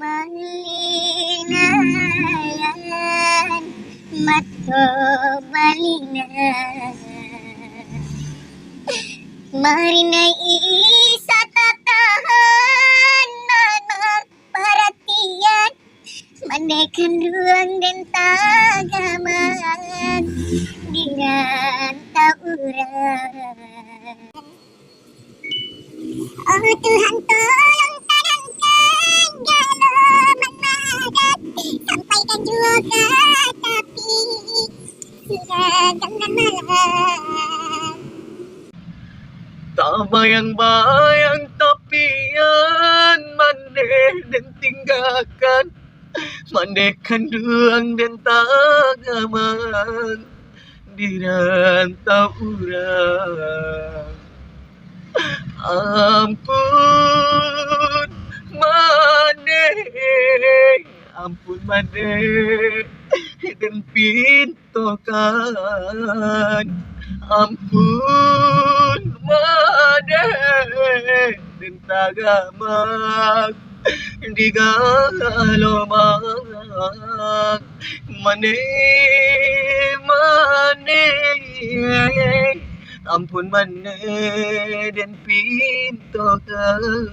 malinayan matko malina marinay isa tatahan nanak perhatian menekan ruang dan tagaman dengan tawuran. Oh Tuhan tolong tenangkan galaman madat sampaikan jua ke tepi sudah jangan malam. Tak bayang-bayang tapian mandeh dan tinggalkan mandekan ruang dan tagaman di rantau urang. Ampun mandeh dan pintokan. Ampun mandeh dan tagamak di galomak mane ampun mane dan pintokan.